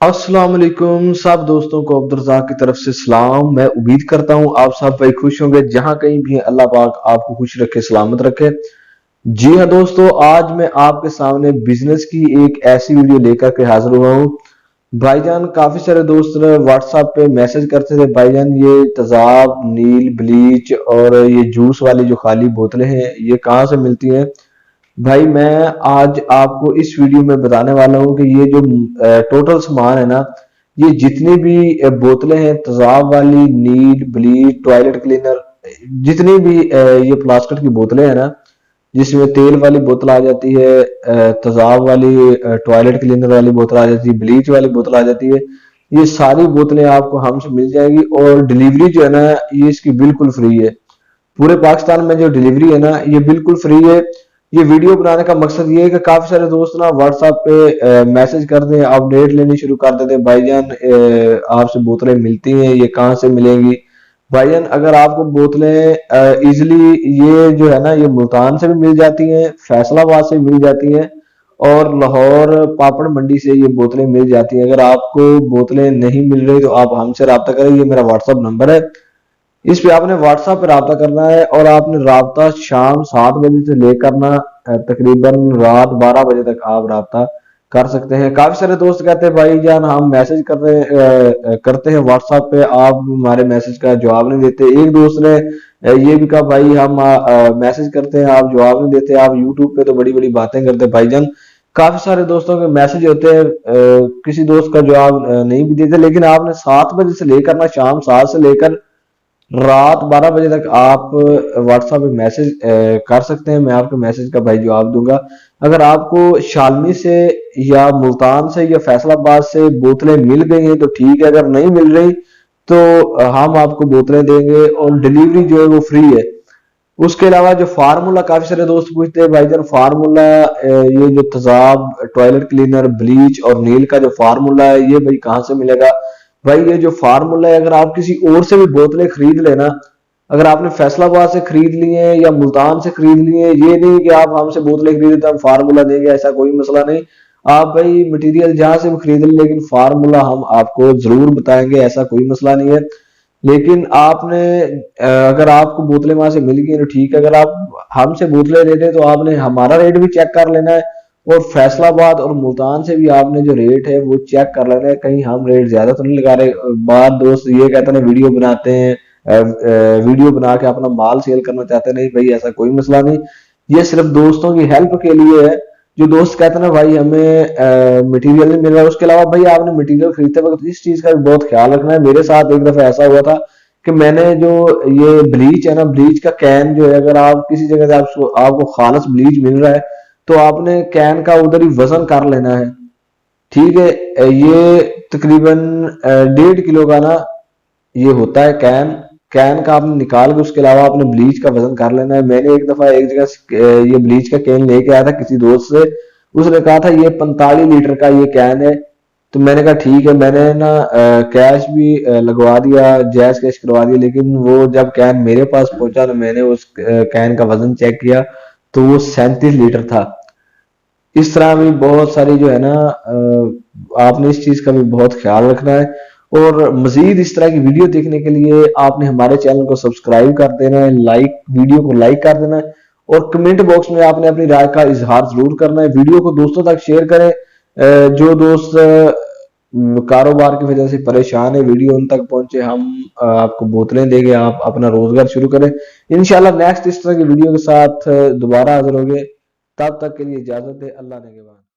अस्सलाम वालेकुम सब दोस्तों को अब्दुर्रज़ाक की तरफ से सलाम। मैं उम्मीद करता हूँ आप सब भाई खुश होंगे। जहाँ कहीं भी हैं अल्लाह पाक आपको खुश रखे, सलामत रखे। जी हाँ दोस्तों, आज मैं आपके सामने बिजनेस की एक ऐसी वीडियो लेकर के हाजिर हुआ हूँ। भाईजान काफी सारे दोस्त व्हाट्सएप पे मैसेज करते थे, भाईजान ये तेजाब, नील, ब्लीच और ये जूस वाली जो खाली बोतलें हैं ये कहाँ से मिलती हैं। भाई मैं आज आपको इस वीडियो में बताने वाला हूँ कि ये जो टोटल सामान है ना, ये जितनी भी बोतलें हैं तेजाब वाली, नील, ब्लीच, टॉयलेट क्लीनर, जितनी भी ये प्लास्टिक की बोतलें हैं ना, जिसमें तेल वाली बोतल आ जाती है, तेजाब वाली, टॉयलेट क्लीनर वाली बोतल आ जाती है, ब्लीच वाली बोतल आ जाती है, ये सारी बोतलें आपको हमसे मिल जाएगी। और डिलीवरी जो है ना, ये इसकी बिल्कुल फ्री है। पूरे पाकिस्तान में जो डिलीवरी है ना, ये बिल्कुल फ्री है। ये वीडियो बनाने का मकसद ये है कि काफी सारे दोस्त ना व्हाट्सएप पे मैसेज करते हैं, अपडेट लेनी शुरू कर देते हैं, भाईजान आपसे बोतलें मिलती हैं, ये कहाँ से मिलेंगी। भाईजान अगर आपको बोतलें इजिली, ये जो है ना, ये मुल्तान से भी मिल जाती हैं, फैसलाबाद से भी मिल जाती हैं और लाहौर पापड़ मंडी से ये बोतलें मिल जाती हैं। अगर आपको बोतलें नहीं मिल रही तो आप हमसे रब्ता करें, ये मेरा व्हाट्सअप नंबर है। इस पे आपने व्हाट्सएप पे रब्ता करना है और आपने रब्ता शाम 7 बजे से लेकर ना तकरीबन रात 12 बजे तक आप रब्ता कर सकते हैं। काफी सारे दोस्त कहते हैं भाई जान हम मैसेज करते हैं व्हाट्सएप पे, आप हमारे मैसेज का जवाब नहीं देते। एक दोस्त ने ये भी कहा भाई हम मैसेज करते हैं आप जवाब नहीं देते, आप यूट्यूब पे तो बड़ी बड़ी बातें करते हैं। भाईजान काफी सारे दोस्तों के मैसेज होते हैं, किसी दोस्त का जवाब नहीं भी देते, लेकिन आपने 7 बजे से लेकर ना शाम 7 से लेकर रात 12 बजे तक आप व्हाट्सएप पे मैसेज कर सकते हैं। मैं आपके मैसेज का भाई जवाब दूंगा। अगर आपको शालमी से या मुल्तान से या फैसलाबाद से बोतलें मिल गई हैं तो ठीक है, अगर नहीं मिल रही तो हम आपको बोतलें देंगे और डिलीवरी जो है वो फ्री है। उसके अलावा जो फार्मूला, काफी सारे दोस्त पूछते हैं भाईजान फार्मूला, ये जो तेजाब, टॉयलेट क्लीनर, ब्लीच और नील का जो फार्मूला है ये भाई कहाँ से मिलेगा। भाई ये जो फार्मूला है, अगर आप किसी और से भी बोतलें खरीद लेना, अगर आपने फैसलाबाद से खरीद ली है या मुल्तान से खरीद ली है, ये नहीं कि आप हमसे बोतलें खरीदे तो हम फार्मूला देंगे, ऐसा कोई मसला नहीं। आप भाई मटेरियल जहां से भी खरीद लें, लेकिन फार्मूला हम आपको जरूर बताएंगे, ऐसा कोई मसला नहीं है। लेकिन आपने अगर आपको बोतलें वहां से मिल गई तो ठीक है, अगर आप हमसे बोतलें लेते हैं तो आपने हमारा रेट भी चेक कर लेना है और फैसलाबाद और मुल्तान से भी आपने जो रेट है वो चेक कर लेना है, कहीं हम रेट ज्यादा तो नहीं लगा रहे। बाद दोस्त ये कहते हैं वीडियो बनाते हैं, वीडियो बना के अपना माल सेल करना चाहते हैं, नहीं भाई ऐसा कोई मसला नहीं। ये सिर्फ दोस्तों की हेल्प के लिए है। जो दोस्त कहते हैं ना भाई हमें मटेरियल नहीं मिल रहा, उसके अलावा भाई आपने मटेरियल खरीदते वक्त इस चीज का भी बहुत ख्याल रखना है। मेरे साथ एक दफा ऐसा हुआ था कि मैंने जो ये ब्लीच है ना, ब्लीच का कैन जो है, अगर आप किसी जगह से आपको खालस ब्लीच मिल रहा है तो आपने कैन का उधर ही वजन कर लेना है। ठीक है, ये तकरीबन 1.5 किलो का ना ये होता है कैन। कैन का आपने निकाल के उसके अलावा आपने ब्लीच का वजन कर लेना है। मैंने एक दफा एक जगह से ये ब्लीच का कैन लेके आया था किसी दोस्त से, उसने कहा था ये 45 लीटर का ये कैन है। तो मैंने कहा ठीक है, मैंने ना कैश भी लगवा दिया, जैज कैश करवा दिया, लेकिन वो जब कैन मेरे पास पहुंचा तो मैंने उस कैन का वजन चेक किया तो वो 37 लीटर था। इस तरह भी बहुत सारी जो है ना, आपने इस चीज का भी बहुत ख्याल रखना है। और मजीद इस तरह की वीडियो देखने के लिए आपने हमारे चैनल को सब्सक्राइब कर देना है, लाइक, वीडियो को लाइक कर देना है और कमेंट बॉक्स में आपने अपनी राय का इजहार जरूर करना है। वीडियो को दोस्तों तक शेयर करें। जो दोस्त कारोबार की वजह से परेशान है, वीडियो उन तक पहुंचे, हम आपको बोतलें देंगे, आप अपना रोजगार शुरू करें। इंशाल्लाह नेक्स्ट इस तरह की वीडियो के साथ दोबारा हाजिर होंगे। तब तक के लिए इजाजत है, अल्लाह ने के बाद।